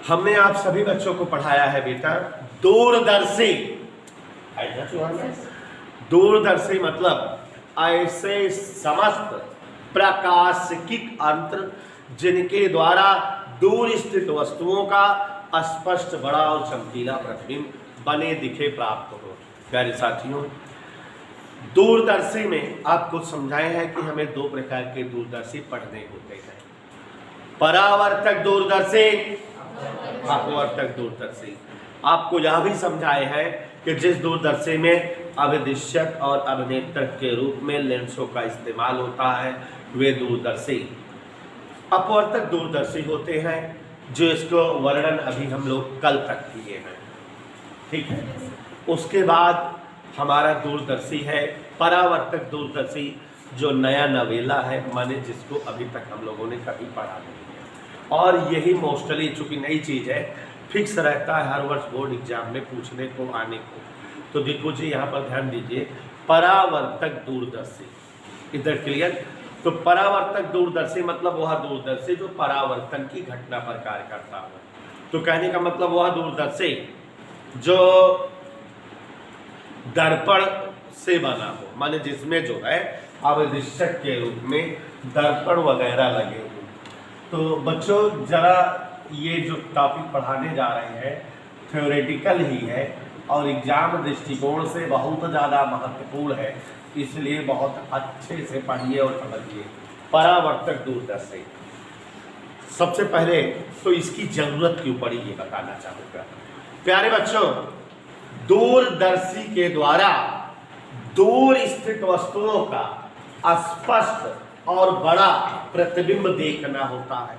हमने आप सभी बच्चों को पढ़ाया है बेटा दूरदर्शी। दूरदर्शी मतलब ऐसे समस्त प्रकाशिक यंत्र जिनके द्वारा दूर स्थित वस्तुओं का स्पष्ट, बड़ा और चमकीला प्रतिबिंब बने दिखे प्राप्त हो। प्यारे साथियों, दूरदर्शी में आपको समझाए हैं कि हमें दो प्रकार के दूरदर्शी पढ़ने होते हैं, परावर्तक दूरदर्शी, अपवर्तक दूरदर्शी। आपको यह भी समझाए हैं कि जिस दूरदर्शी में अभिदिशक और अभिनेत्रक के रूप में लेंसों का इस्तेमाल होता है वे दूरदर्शी अपवर्तक दूरदर्शी होते हैं, जो इसको वर्णन अभी हम लोग कल तक किए हैं। ठीक है, उसके बाद हमारा दूरदर्शी है परावर्तक दूरदर्शी, जो नया नवेला है, माने जिसको अभी तक हम लोगों ने कभी पढ़ा नहीं है। और यही मोस्टली चूंकि नई चीज़ है, फिक्स रहता है हर वर्ष बोर्ड एग्जाम में पूछने को आने को। तो देखो जी, यहाँ पर ध्यान दीजिए, परावर्तक दूरदर्शी, इधर क्लियर। तो परावर्तक दूरदर्शी मतलब वह दूरदर्शी जो परावर्तन की घटना पर कार्य करता हो। तो कहने का मतलब वह दूरदर्शी जो दर्पण से बना हो, माने जिसमें जो है अभिदिशक के रूप में दर्पण वगैरह लगे हो। तो बच्चों जरा ये जो टॉपिक पढ़ाने जा रहे हैं थ्योरेटिकल ही है और एग्जाम दृष्टिकोण से बहुत ज़्यादा महत्वपूर्ण है, इसलिए बहुत अच्छे से पढ़िए और समझिए। परावर्तक दूरदर्शी, सबसे पहले तो इसकी जरूरत क्यों पड़ी ये बताना चाहूँगा। प्यारे बच्चों, दूरदर्शी के द्वारा दूर स्थित वस्तुओं का स्पष्ट और बड़ा प्रतिबिंब देखना होता है,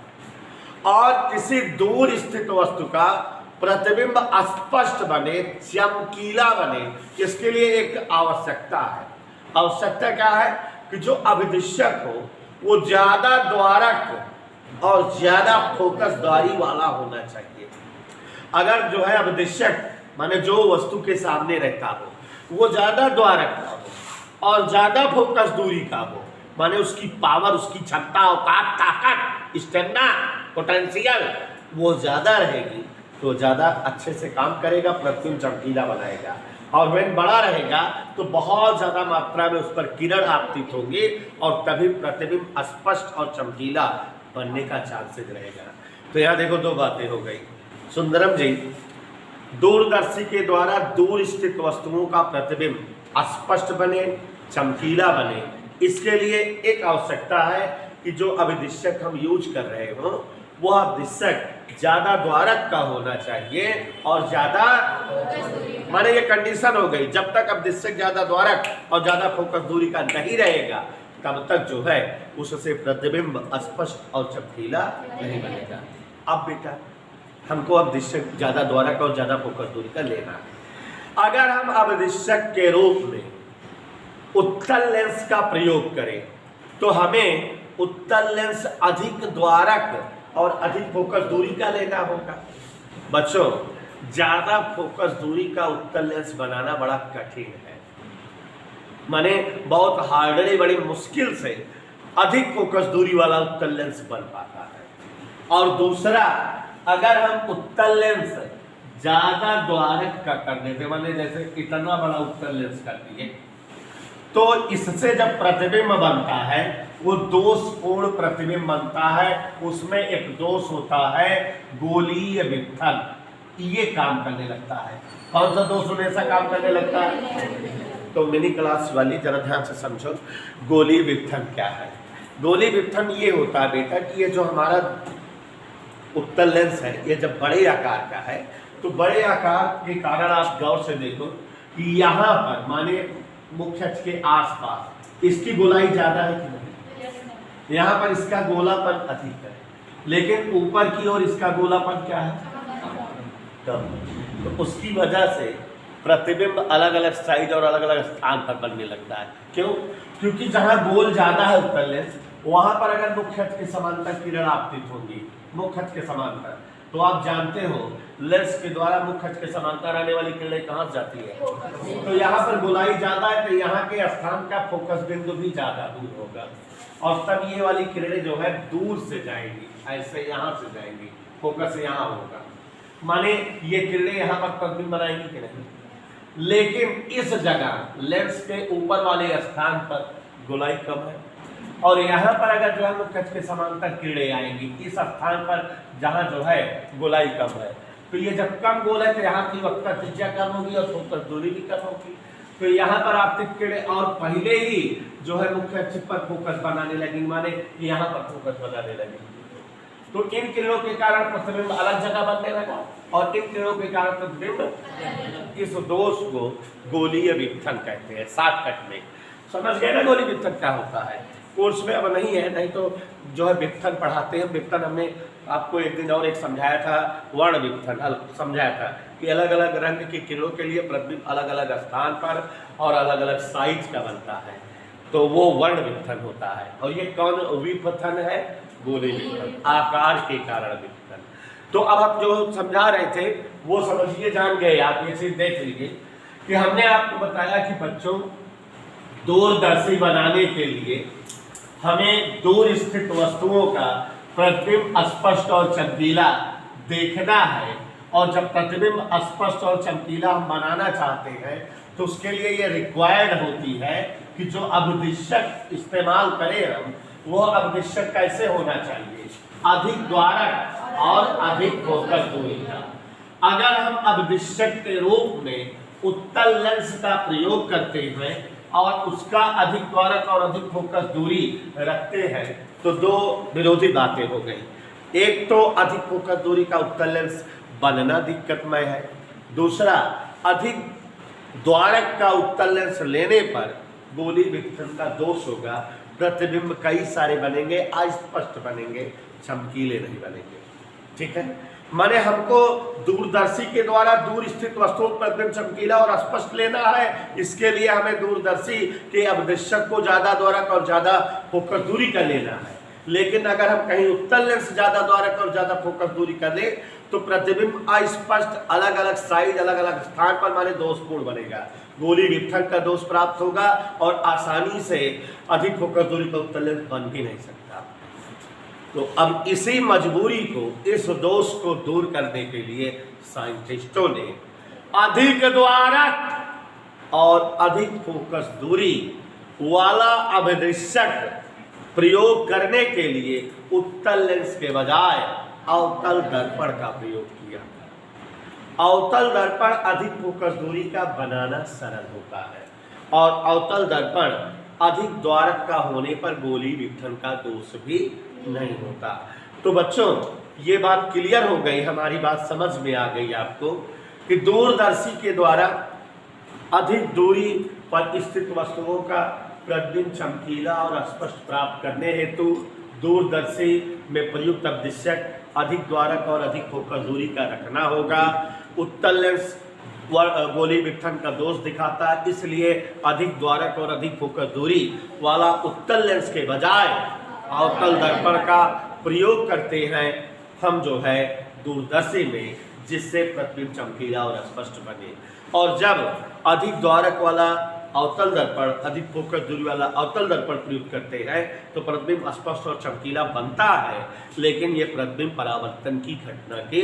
और किसी दूर स्थित वस्तु का प्रतिबिंब स्पष्ट बने, चमकीला बने, इसके लिए एक आवश्यकता है। आवश्यकता क्या है कि जो अभिदिशक हो वो ज्यादा द्वारक और ज्यादा फोकसदारी वाला होना चाहिए। अगर जो है अभिदिशक माने जो वस्तु के सामने रहता हो वो ज्यादा द्वारक का हो और ज्यादा फोकस दूरी का हो, माने उसकी पावर, उसकी क्षमता, औकात, ताकत, स्टेमिना, पोटेंशियल वो ज्यादा रहेगी तो ज्यादा अच्छे से काम करेगा, प्रतिबिंब चमकीला बनाएगा। और वह बड़ा रहेगा तो बहुत ज्यादा मात्रा में उस पर किरण आपतित होंगे और तभी प्रतिबिंब स्पष्ट और चमकीला बनने का चांसेस रहेगा। तो यहाँ देखो दो बातें हो गई। सुंदरम जी, दूरदर्शी के द्वारा दूर स्थित वस्तुओं का प्रतिबिंब स्पष्ट बने, चमकीला बने, इसके लिए एक आवश्यकता है कि जो अभिदिशक हम यूज कर रहे हो वह अभिदिशक ज्यादा द्वारक का होना चाहिए और ज्यादा, माने ये कंडीशन हो गई, जब तक अभिदिशक ज्यादा द्वारक और ज्यादा फोकस दूरी का नहीं रहेगा तब तक जो है उससे प्रतिबिंब स्पष्ट और चमकीला नहीं बनेगा। अब बेटा हमको अभिदिशक ज्यादा द्वारक और ज्यादा फोकस दूरी का लेना है। अगर हम अभिदिशक के रूप में उत्तल लेंस का प्रयोग करें तो हमें उत्तल लेंस अधिक द्वारक और अधिक फोकस दूरी का लेना होगा। बच्चों, ज्यादा फोकस दूरी का उत्तल लेंस बनाना बड़ा कठिन है, माने बहुत हार्डली, बड़ी मुश्किल से अधिक फोकस दूरी वाला उत्तल लेंस बन पाता है। और दूसरा, अगर हम उत्तल लेंस ज्यादा द्वारक का कर देते, माने जैसे इतना बड़ा उत्तल लेंस कर दिए, तो इससे जब प्रतिबिंब बनता है वो दोषपूर्ण प्रतिबिंब बनता है। उसमें एक दोष होता है गोलीय विपथन, ये काम करने लगता है। कौन सा दोष हमेशा काम करने लगता है? तो मिनी क्लास वाली जरा ध्यान से समझो, गोलीय विपथन क्या है। गोलीय विपथन ये होता है बेटा कि ये जो हमारा उत्तल लेंस है ये जब बड़े आकार का है तो बड़े आकार के कारण आप गौर से देखो कि यहाँ पर माने मुख्य अक्ष के आसपास इसकी गोलाई ज्यादा है कि नहीं? यहाँ पर इसका गोलापन अधिक है, लेकिन ऊपर की ओर इसका गोलापन क्या है? कम। तो उसकी वजह से प्रतिबिंब अलग अलग साइज और अलग अलग स्थान पर बनने लगता है। क्यों? क्योंकि जहाँ गोल ज्यादा है उत्तल लेंस, वहां पर अगर मुख्य अक्ष के समांतर किरण आपतित होंगी, मुख्य अक्ष के समांतर, तो आप जानते हो लेंस के द्वारा मुख्य अक्ष के समांतर आने वाली किरणें कहाँ जाती है? तो यहाँ पर गोलाई ज्यादा है तो यहाँ के स्थान का फोकस बिंदु भी ज्यादा दूर होगा और तब ये वाली किरणें जो है दूर से जाएंगी, ऐसे यहाँ से जाएंगी, फोकस यहाँ होगा। माने ये किरणें यहाँ पर प्रतिबिंब बनाएंगी कि नहीं, लेकिन इस जगह लेंस के ऊपर वाले स्थान पर गोलाई कम है, और यहाँ पर अगर जो है मुख्य अक्ष के समांतर किरणें आएंगी इस स्थान पर जहाँ जो है गोलाई कम है, तो ये जब कम गोल है तो यहाँ की वक्रता त्रिज्या कम होगी और फोकस दूरी भी कम होगी, तो यहाँ पर आपतित किरणें और पहले ही जो है मुख्य अक्ष पर फोकस बनाने लगेंगे, माने यहाँ पर फोकस बनाने लगेंगे, तो इन किरणों के कारण प्रतिबिंब अलग जगह बनने लगा और इन किरणों के कारण प्रतिबिंब, इस दोष को गोलीय विपथन कहते हैं। शॉर्टकट में समझ गए ना गोलीय विपथन क्या होता है। कोर्स में अब नहीं है, नहीं तो जो है विपथन पढ़ाते हैं। विपथन हमने आपको एक दिन और एक समझाया था, वर्ण विपथन समझाया था कि अलग अलग रंग की किरणों के लिए प्रतिबिंब अलग अलग स्थान पर और अलग अलग साइज का बनता है, तो वो वर्ण विपथन होता है। और ये कौन विपथन है? गोलीय विपथन, आकार के कारण विपथन। तो अब हम जो समझा रहे थे वो समझिए, जान गए आप, ये चीज देख लीजिए कि हमने आपको बताया कि बच्चों दूरदर्शी बनाने के लिए हमें दूर स्थित वस्तुओं का प्रतिबिंब स्पष्ट और चमकीला देखना है, और जब प्रतिबिंब स्पष्ट और चमकीला हम बनाना चाहते हैं तो उसके लिए ये रिक्वायर्ड होती है कि जो अपदिश्यक इस्तेमाल करें हम, वो अपदिश्यक कैसे होना चाहिए? अधिक द्वारक और अधिक फोकस दूरी का। अगर हम अपदिश्यक के रूप में उत्तल लेंस का प्रयोग करते हैं और उसका अधिक द्वारक और अधिक फोकस दूरी रखते हैं तो दो विरोधी बातें हो गई। एक तो अधिक फोकस दूरी का उत्तल लेंस बनना दिक्कतमय है, दूसरा अधिक द्वारक का उत्तल लेंस लेने पर गोलीय विपथन का दोष होगा, प्रतिबिंब कई सारे बनेंगे, अस्पष्ट बनेंगे, चमकीले नहीं बनेंगे। ठीक है, माने हमको दूरदर्शी के द्वारा दूर स्थित वस्तुओं पर प्रतिबिंब चमकीला और स्पष्ट लेना है, इसके लिए हमें दूरदर्शी के अपदिश्यक को ज्यादा द्वारक और ज्यादा फोकस दूरी का लेना है। लेकिन अगर हम कहीं उत्तल लेंस ज्यादा द्वारक और ज्यादा फोकस दूरी कर ले तो प्रतिबिंब अस्पष्ट, अलग अलग साइज, अलग अलग स्थान पर माने दोषपूर्ण बनेगा, गोलीय विपथन का दोष प्राप्त होगा और आसानी से अधिक फोकस दूरी पर उत्तल लेंस बन भी नहीं सकता। तो अब इसी मजबूरी को, इस दोष को दूर करने के लिए साइंटिस्टों ने अधिक द्वारक और अधिक फोकस दूरी वाला अपदिश्यक प्रयोग करने के लिए उत्तल लेंस के बजाय अवतल दर्पण का प्रयोग किया। अवतल दर्पण अधिक फोकस दूरी का बनाना सरल होता है और अवतल दर्पण अधिक द्वारक का होने पर गोलीय विपथन का दोष भी नहीं होता। तो बच्चों ये बात क्लियर हो गई, हमारी बात समझ में आ गई आपको कि दूरदर्शी के द्वारा अधिक दूरी पर स्थित वस्तुओं का प्रतिबिंब चमकीला और स्पष्ट प्राप्त करने हेतु दूरदर्शी में प्रयुक्त अपदिश्यक अधिक द्वारक और अधिक फोकस दूरी का रखना होगा। उत्तल लेंस गोलीय विपथन का दोष दिखाता है, इसलिए अधिक द्वारक और अधिक फोकस दूरी वाला उत्तल लेंस के बजाय अवतल दर्पण का प्रयोग करते हैं हम जो है दूरदर्शी में, जिससे प्रतिबिंब चमकीला और स्पष्ट बने। और जब अधिक द्वारक वाला अवतल दर्पण, अधिक फोकस दूरी वाला अवतल दर्पण प्रयुक्त करते हैं तो प्रतिबिंब स्पष्ट और चमकीला बनता है, लेकिन यह प्रतिबिंब परावर्तन की घटना के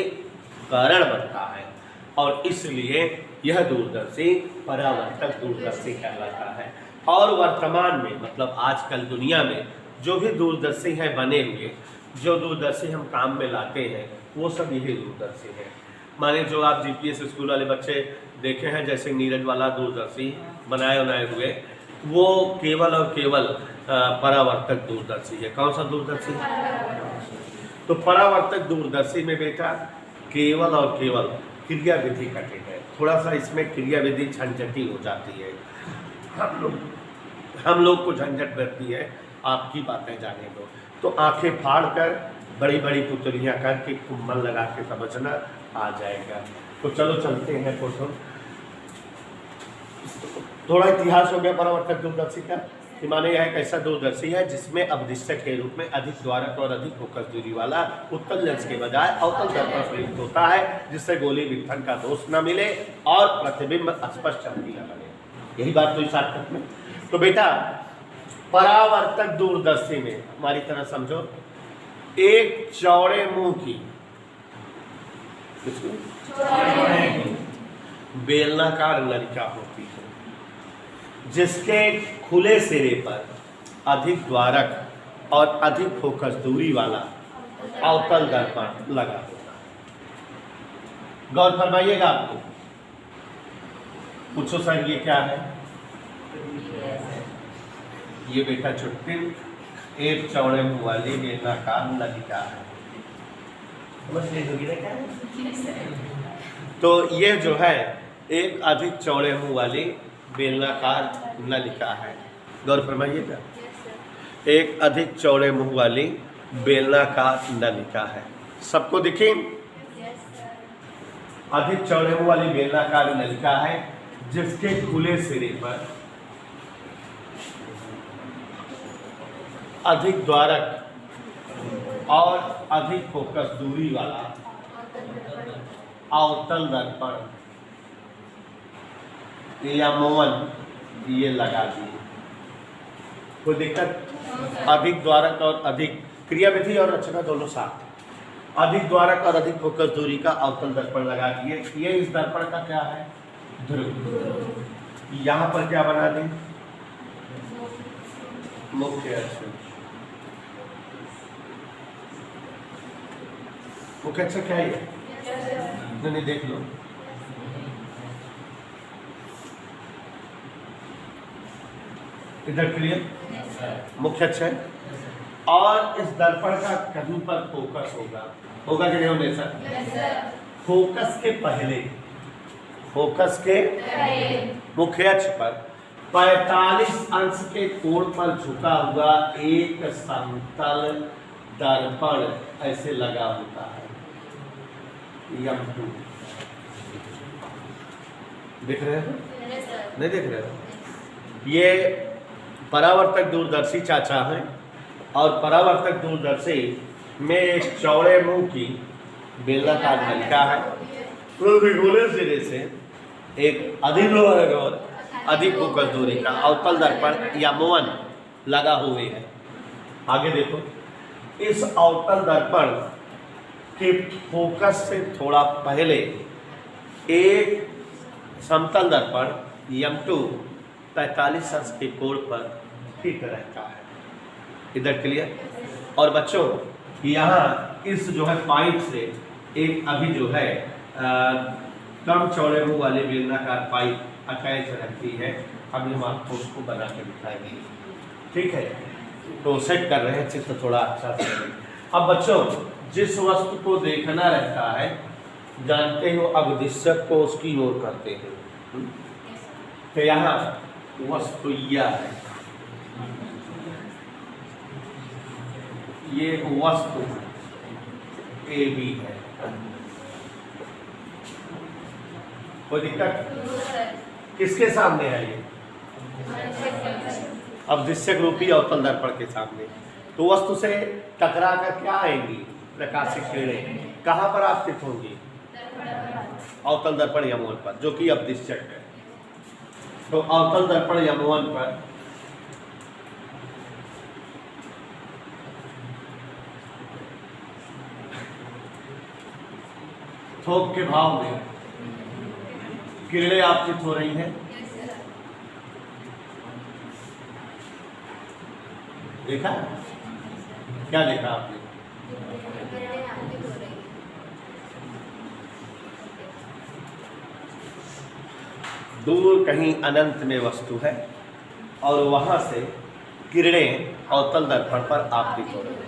कारण बनता है और इसलिए यह दूरदर्शी परावर्तक दूरदर्शी कहलाता है। और वर्तमान में मतलब आजकल दुनिया में जो भी दूरदर्शी है बने हुए, जो दूरदर्शी हम काम में लाते हैं वो सब यही दूरदर्शी है। माने जो आप जीपीएस स्कूल वाले बच्चे देखे हैं, जैसे नीरज वाला दूरदर्शी बनाए हुए, वो केवल और केवल परावर्तक दूरदर्शी है। कौन सा दूरदर्शी? तो परावर्तक दूरदर्शी में बेटा केवल और केवल क्रिया विधि कठिन है, थोड़ा सा इसमें क्रिया विधि झंझटी हो जाती है, हम लोग को झंझट रहती है, आपकी बातें जाने दो। तो आंखें फाड़ कर बड़ी बड़ी पुतलियाँ करके खूब मन लगा के समझना आ जाएगा। तो चलो चलते हैं फोटो। थोड़ा इतिहास हो गया परावर्तक दूरदर्शी का, कि माने यह एक ऐसा दूरदर्शी है जिसमें अपदिश्यक के रूप में अधिक द्वारक और अधिक फोकस दूरी वाला उत्तल लेंस के बजाय अवतल दर्पण प्रयुक्त होता है, जिससे गोलीय विपथन का दोष न मिले और प्रतिबिंब स्पष्ट चमकीला बने। यही बात तो इस शॉर्टकट में। तो बेटा परावर्तक दूरदर्शी में हमारी तरह समझो, एक चौड़े मुंह की बेलनाकार नलिका होती है जिसके खुले सिरे पर अधिक द्वारक और अधिक फोकस दूरी वाला अवतल दर्पण लगा होता है। गौर फरमाइएगा आपको पूछो सर ये क्या है? ये बेटा चुटकिल एक चौड़े मुंह वाली बेलनाकार नलिका है। तो ये जो है एक अधिक चौड़े मुंह वाली बेलनाकार नलिका है। गौर फरमाइएगा, एक अधिक चौड़े मुंह वाली बेलनाकार नलिका है। सबको दिखे? अधिक चौड़े मुंह वाली बेलनाकार नलिका है जिसके खुले सिरे पर अधिक द्वारक और अधिक फोकस दूरी वाला अवतल दर्पण या मोवन ये लगा दिए। कोई दिक्कत? अधिक द्वारक और अधिक क्रियाविधि और रचना दोनों साथ। अधिक द्वारक और अधिक फोकस दूरी का अवतल दर्पण लगा दिए। ये इस दर्पण का क्या है? ध्रुव। यहाँ पर क्या बना दें? मुख्य अक्ष। मुख्य अक्ष क्या है? नहीं देख लो, इधर क्लियर मुख्य अक्ष है। और इस दर्पण का कहीं पर फोकस होगा कि नहीं होने सर? फोकस के पहले, फोकस के मुख्य अक्ष पर 45 अंश के कोण पर झुका हुआ एक समतल दर्पण ऐसे लगा होता है। M2 देख रहे हो? नहीं देख रहे हो? ये परावर्तक दूरदर्शी चाचा हैं और परावर्तक दूरदर्शी में एक चौड़े मुंह की बेलनाकार नलिका है। तो गोले सिरे से एक अधिक और अधिक फोकस दूरी का अवतल दर्पण या मोवन लगा हुए है। आगे देखो, इस अवतल दर्पण के फोकस से थोड़ा पहले एक समतल दर्पण M2 45 अंश के कोण पर फिट रहता है। इधर क्लियर? और बच्चों यहाँ इस जो है पाइप से एक अभी जो है कम चौड़े मुंह वाले बेलनाकार पाइप अटैच रहती है। अभी हम आपको उसको बना के दिखाएंगे, ठीक है? तो सेट कर रहे हैं चित्र थोड़ा अच्छा से। अब बच्चों जिस वस्तु को देखना रहता है, जानते हो अवदिश्यक को उसकी ओर करते हैं। तो यहाँ वस्तु यह है, ये वस्तु ए बी है। कोई दिक्कत? किसके सामने है ये? अवदिश्यक रूपी अवतल दर्पण के सामने। तो वस्तु से टकरा कर क्या आएंगी? प्रकाशिक किरणें। कहाँ पर आपतित होंगी? अवतल दर्पण या मोवन पर, जो कि अवदिश्यक है। तो अवतल दर्पण या मोवन पर थोक के भाव में किरणें आपतित हो रही हैं। देखा? क्या देखा आपने? दूर कहीं अनंत में वस्तु है और वहां से किरणें अवतल दर्पण पर आपतित हो रही है।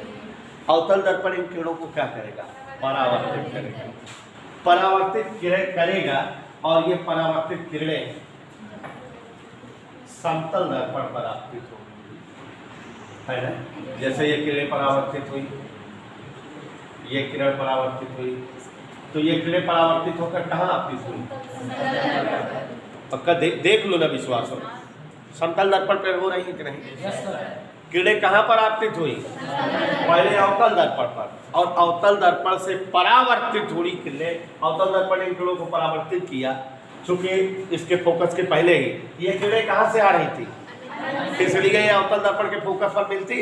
अवतल दर्पण इन किरणों को क्या करेगा? परावर्तित करेगा। परावर्तित करेगा और ये परावर्तित किरणें समतल दर्पण पर आपतित होंगी, है ना? जैसे ये किरणें परावर्तित हुई, ये किरण परावर्तित हुई, तो ये किरणें परावर्तित होकर कहाँ आपतित हुई? पक्का देख लो ना, विश्वास हो। समतल दर्पण पर हो रही है कि नहीं? किरणें कहाँ पर आपतित हुई? पहले अवतल दर्पण पर, और अवतल दर्पण से परावर्तित हुई किरणें। अवतल दर्पण इन किरणों को परावर्तित किया, चूंकि इसके फोकस के पहले ही ये किरणें कहाँ से आ रही थी? इसलिए ये अवतल दर्पण के फोकस पर मिलती।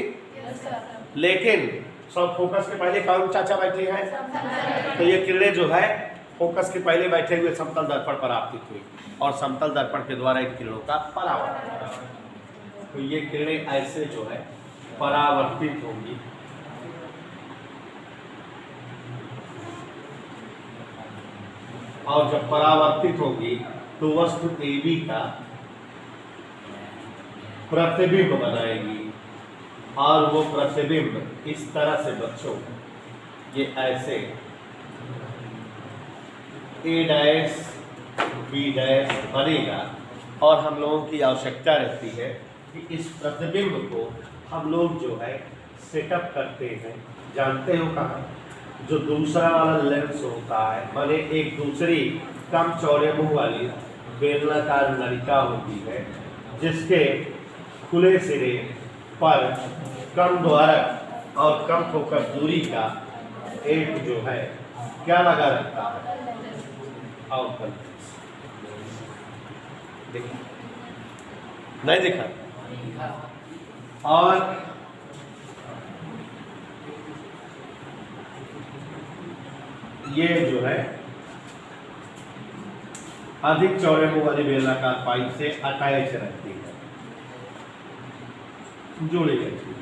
लेकिन सब फोकस के पहले कौन चाचा बैठे हैं? तो ये किरणें जो है फोकस के पहले बैठे हुए समतल दर्पण पर आपतित हुई और समतल दर्पण के द्वारा इन किरणों का परावर्तन। तो ये किरणें ऐसे जो है परावर्तित होंगी, और जब परावर्तित होगी तो वस्तु AB का प्रतिबिंब बनाएगी, और वो प्रतिबिंब इस तरह से बच्चों ये ऐसे A' B' बनेगा। और हम लोगों की आवश्यकता रहती है कि इस प्रतिबिंब को हम लोग जो है सेटअप करते हैं, जानते हो कहाँ, जो दूसरा वाला लेंस होता है, माने एक दूसरी कम चौड़े मुंह वाली बेलनाकार नलिका होती है, जिसके खुले सिरे पर कम द्वारक और कम फोकस दूरी का एक जो है क्या लगा रहता है, अवतल। देखा नहीं देखा? और ये जो है अधिक चौड़े मुंह वाली बेलनाकार पाइप से अटैच रहती है, जुड़ी रहती है।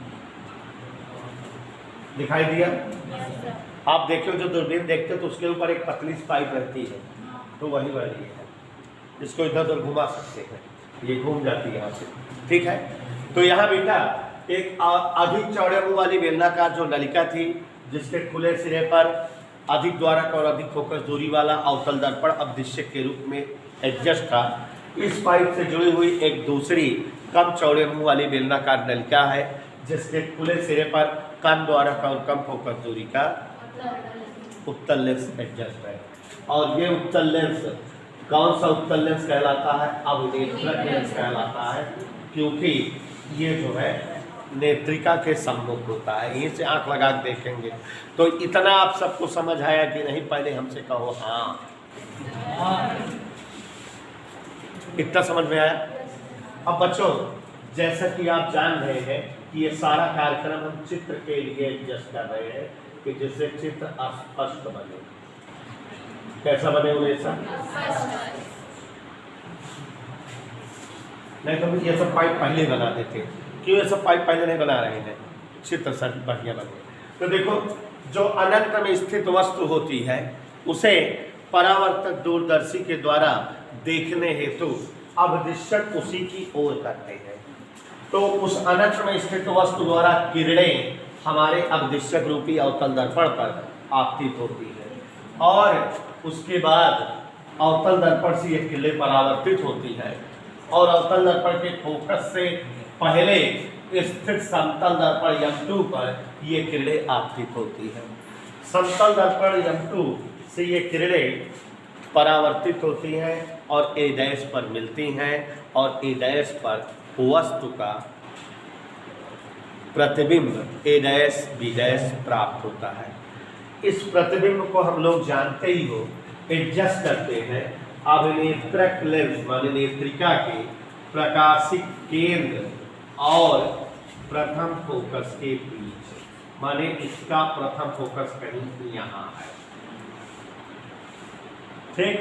दिखाई दिया? आप देखो जो दूरबीन देखते हो तो उसके ऊपर एक पतली सी पाइप रहती है, तो वही वाली है, इसको इधर उधर घुमा सकते हैं, ये घूम जाती है यहाँ से, ठीक है। तो यहाँ बेटा एक अधिक चौड़े मुंह वाली बेलनाकार जो नलिका थी, जिसके खुले सिरे पर अधिक द्वारक और अधिक फोकस दूरी वाला अवतल दर्पण अवदिश्यक के रूप में एडजस्ट था, इस पाइप से जुड़ी हुई एक दूसरी कम चौड़े मुंह वाली बेलनाकार नलिका है, जिसके खुले सिरे पर कम द्वारक और कम फोकस दूरी का उत्तल लेंस एडजस्ट है। और ये उत्तल लेंस कौन सा उत्तल लेंस कहलाता है? अवनेत्रक लेंस कहलाता है, क्योंकि ये जो है नेत्रिका के सम्मुख होता है, यहीं से आंख लगा के देखेंगे। तो इतना आप सबको समझ आया कि नहीं? पहले हमसे कहो हाँ। इतना समझ में आया? अब बच्चों, जैसा कि आप जान रहे हैं कि ये सारा कार्यक्रम हम चित्र के लिए एडजस्ट कर रहे हैं कि जिससे चित्र स्पष्ट बने। कैसा बने हमेशा? नहीं तो ये सब पाइप पहले बना देते, क्यों ये सब पाइप पहले नहीं बना रहे हैं? चित्र सर बढ़िया बने। तो देखो, जो अनंत में स्थित वस्तु होती है उसे परावर्तक दूरदर्शी के द्वारा देखने हेतु अवदिश्यक उसी की ओर करते हैं। तो उस अनंत में स्थित वस्तु द्वारा किरणें हमारे अवदिश्यक रूपी अवतल दर्पण पर आपतित होती है, और उसके बाद अवतल दर्पण से ये किरणें परावर्तित होती है, और अवतल दर्पण के फोकस से पहले स्थित समतल दर्पण M2 पर ये किरणें आपतित होती है। समतल दर्पण M2 से ये किरणें परावर्तित होती हैं और A' पर मिलती हैं, और A' पर वस्तु का प्रतिबिंब A' B' प्राप्त होता है। इस प्रतिबिंब को हम लोग जानते ही हो एडजस्ट करते हैं अभिनेत्रक लेंस माने नेत्रिका के प्रकाशिक केंद्र और प्रथम फोकस के बीच, माने इसका प्रथम फोकस कहीं यहाँ है, ठीक।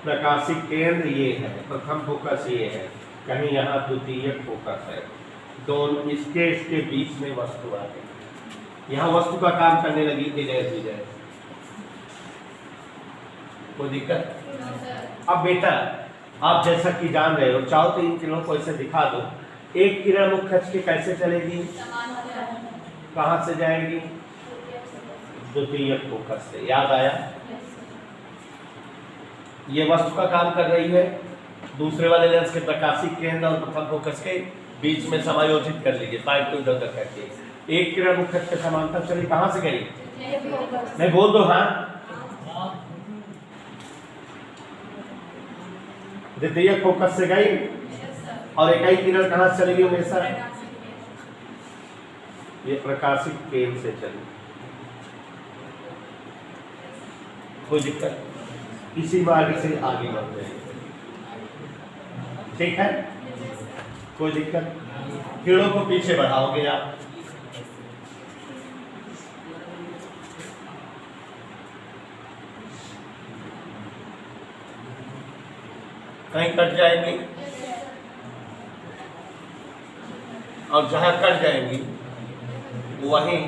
प्रकाशिक केंद्र ये है, प्रथम फोकस ये है, कहीं यहाँ द्वितीयक फोकस है, दोनों इसके बीच में वस्तु आ गई। यहाँ वस्तु का काम करने लगी A' कोई दिक्कत? अब बेटा आप जैसा कि जान रहे हो, चाहो तो इन किरणों को ऐसे दिखा दो। एक किरण मुख खच के कैसे चलेगी? कहाँ से जाएगी? द्वितीयक फोकस से। याद आया? ये वस्तु का काम कर रही है, दूसरे वाले लेंस के प्रकाशिक केंद्र और प्रथम फोकस के बीच में समायोजित कर लीजिए, पाइप को इधर करके। एक किरण मुख खच के समांतर चली, कहाँ से गई? नहीं बोल दो हाँ। द्वितीयक फोकस से गई, और एक ही किरण कहाँ से चलेगी हमेशा? ये प्रकाशिक केंद्र से चली। कोई दिक्कत? इसी मार्ग से आगे बढ़ते हैं, ठीक है? कोई दिक्कत? किरणों को पीछे बढ़ाओगे आप, कहीं कट जाएंगी और जहाँ कट जाएंगी वहीं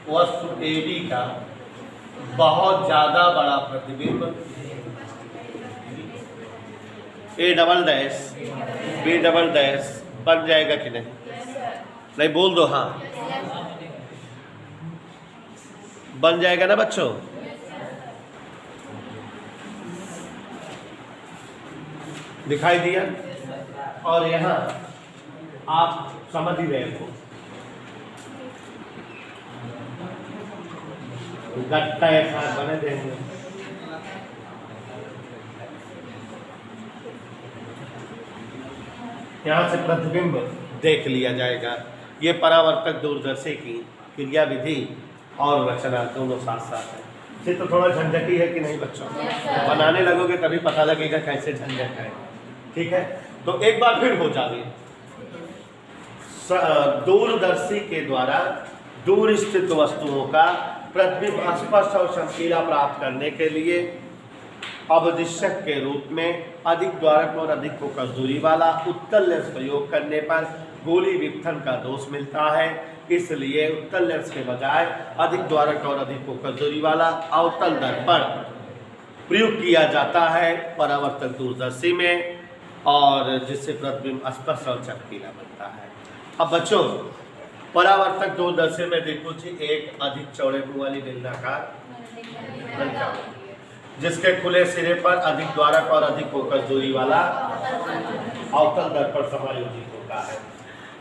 वस्तु AB का बहुत ज़्यादा बड़ा प्रतिबिंब A''B' बन जाएगा कि नहीं? नहीं बोल दो हाँ, बन जाएगा ना बच्चों? दिखाई दिया? और यहाँ आप समझ ही रहे हो, गट्टा एक साथ बने देंगे। यहाँ से प्रतिबिंब देख लिया जाएगा। ये परावर्तक दूरदर्शी की क्रिया विधि और रचना दोनों साथ साथ है। चित्र थोड़ा झंझटी है कि नहीं बच्चों? बनाने लगोगे तभी पता लगेगा कैसे झंझट है। ठीक है, तो एक बार फिर हो जाए, दूरदर्शी के द्वारा दूर स्थित वस्तुओं का प्रतिबिंब स्पष्ट और चमकीला प्राप्त करने के लिए अवदिशक के रूप में अधिक द्वारक और अधिक फोकस दूरी वाला उत्तल लेंस प्रयोग करने पर गोली विपथन का दोष मिलता है। इसलिए उत्तल लेंस के बजाय अधिक द्वारक और अधिक फोकस दूरी वाला अवतल दर्पण प्रयोग किया जाता है परावर्तक दूरदर्शी में, और जिससे प्रतिबिंब स्पष्ट और चमकीला बनता है। अब बच्चों, परावर्तक दूरदर्शी में देखो जी, एक अधिक चौड़े मुंह वाली बेलनाकार नलिका जिसके खुले सिरे पर अधिक द्वारक और अधिक फोकस दूरी वाला अवतल दर्पण समायोजित होता है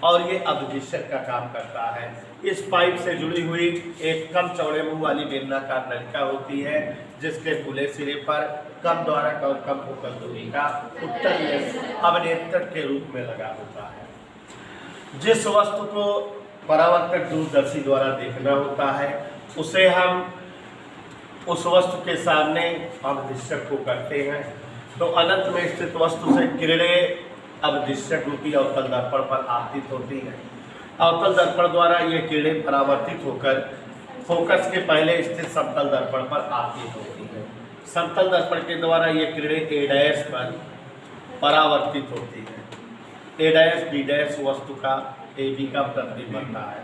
और ये अवदिशक का काम करता है। इस पाइप से जुड़ी हुई एक कम चौड़े मुंह वाली बेलनाकार नलिका होती है जिसके खुले सिरे पर कम द्वारक और कम फोकस दूरी का उत्तल लेंस अवनेत्रक के रूप में लगा होता है। जिस वस्तु को परावर्तक दूरदर्शी द्वारा देखना होता है उसे हम उस वस्तु के सामने अवदिशक को करते हैं, तो अनंत में स्थित वस्तु से किरणें अवदिशक रूपी अवतल दर्पण पर आपतित होती है। अवतल दर्पण द्वारा ये किरणें परावर्तित होकर फोकस के पहले स्थित समतल दर्पण पर आपतित होती है। समतल दर्पण के द्वारा ये किरणें A' पर परावर्तित होती है। A', B' वस्तु का AB का प्रतिबिंब बनता है।